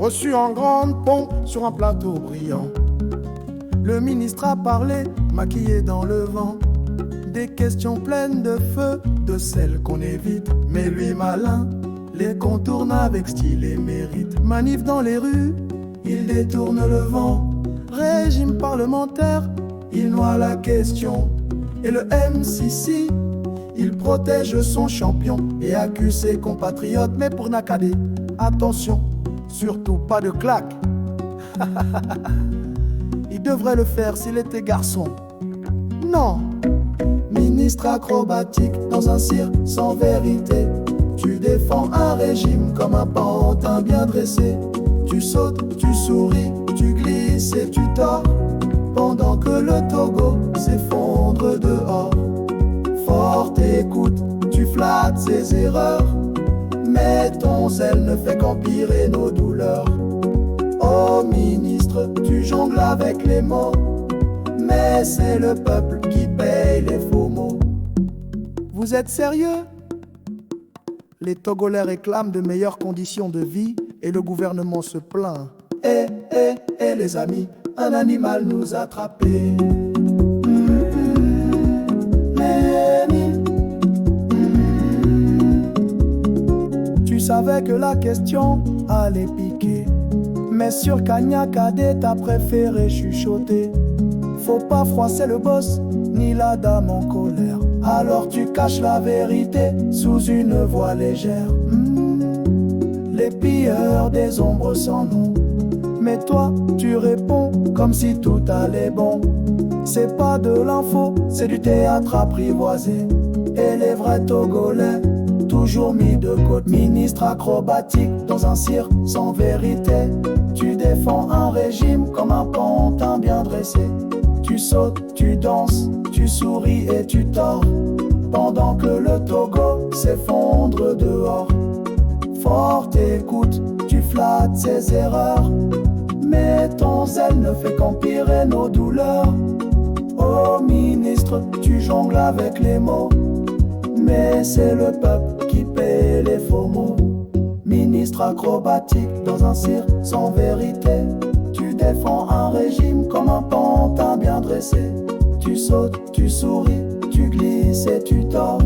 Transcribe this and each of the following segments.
reçu en grande pompe sur un plateau brillant. Le ministre a parlé, maquillé dans le vent, des questions pleines de feu, de celles qu'on évite. Mais lui malin, les contourne avec style et mérite. Manif dans les rues, il détourne le vent. Régime parlementaire, il noie la question. Et le MCC, il protège son champion et accuse ses compatriotes. Mais pour Nakadé, attention, surtout pas de claque. Il devrait le faire s'il était garçon. Non. Ministre acrobatique dans un cirque sans vérité. Tu défends un régime comme un pantin bien dressé. Tu sautes, tu souris, tu glisses et tu tords, pendant que le Togo s'effondre dehors. Forte écoute, tu flattes ses erreurs, mais ton zèle ne fait qu'empirer nos douleurs. Oh ministre, tu jongles avec les mots, mais c'est le peuple qui paye les faux mots. Vous êtes sérieux? Les Togolais réclament de meilleures conditions de vie et le gouvernement se plaint. Les amis, un animal nous a attrapés. Tu savais que la question allait piquer, mais sur Kanyakadé t'as préféré chuchoter. Faut pas froisser le boss, ni la dame en colère. Alors tu caches la vérité sous une voix légère. Les pilleurs des ombres sans nom. Mais toi, tu réponds comme si tout allait bon. C'est pas de l'info, c'est du théâtre apprivoisé. Et les vrais Togolais, toujours mis de côté. Ministre acrobatique dans un cirque sans vérité. Tu défends un régime comme un pantin bien dressé. Tu sautes, tu danses, tu souris et tu tords, pendant que le Togo s'effondre dehors. Forte écoute, tu flattes ses erreurs, mais ton zèle ne fait qu'empirer nos douleurs. Oh ministre, tu jongles avec les mots, mais c'est le peuple qui paie les faux mots. Ministre acrobatique dans un cirque sans vérité. Tu défends un régime comme un pantin bien dressé. Tu sautes, tu souris, tu glisses et tu tords,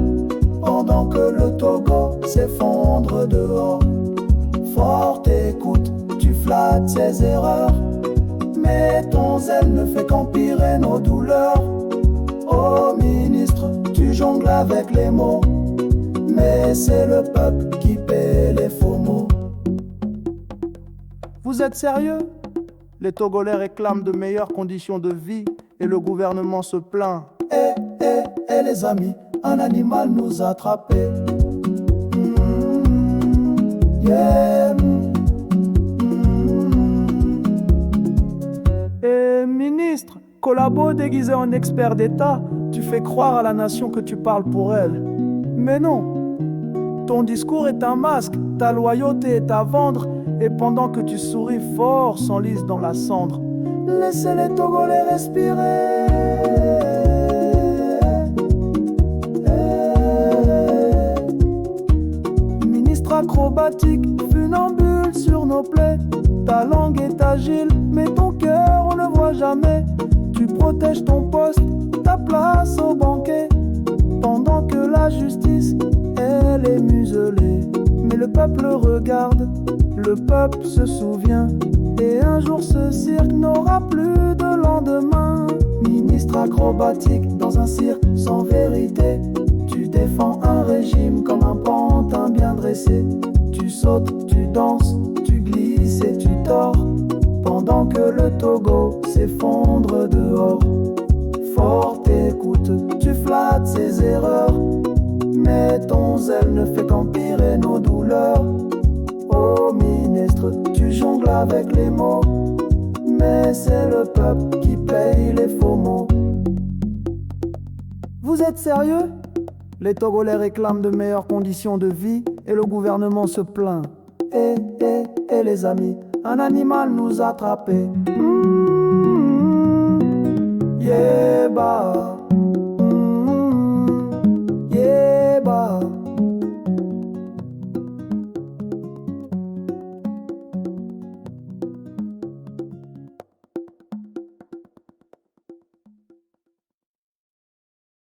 pendant que le Togo s'effondre dehors. Forte écoute, tu flattes ses erreurs, mais ton zèle ne fait qu'empirer nos douleurs. Oh ministre, tu jongles avec les mots, mais c'est le peuple qui paie les faux mots. Vous êtes sérieux? Les Togolais réclament de meilleures conditions de vie et le gouvernement se plaint. Les amis, un animal nous a attrapés. Et ministre, collabo déguisé en expert d'État, tu fais croire à la nation que tu parles pour elle. Mais non, ton discours est un masque, ta loyauté est à vendre, et pendant que tu souris fort, s'enlise dans la cendre. Laissez les Togolais respirer. Ministre acrobatique, funambule sur nos plaies. Ta langue est agile, mais ton cœur on ne voit jamais. Tu protèges ton poste, ta place au banquet, pendant que la justice, elle est muselée. Mais le peuple regarde, le peuple se souvient, et un jour ce cirque n'aura plus de lendemain. Ministre acrobatique dans un cirque sans vérité. Tu défends un régime comme un pantin bien dressé. Tu sautes, tu danses, tu glisses et tu tords, pendant que le Togo s'effondre dehors. Forte écoute, tu flattes ses erreurs, mais ton zèle ne fait qu'empirer nos douleurs. Oh ministre, tu jongles avec les mots, mais c'est le peuple qui paye les faux mots. Vous êtes sérieux? Les Togolais réclament de meilleures conditions de vie et le gouvernement se plaint. Les amis, un animal nous a attrapés. Yeah, bah.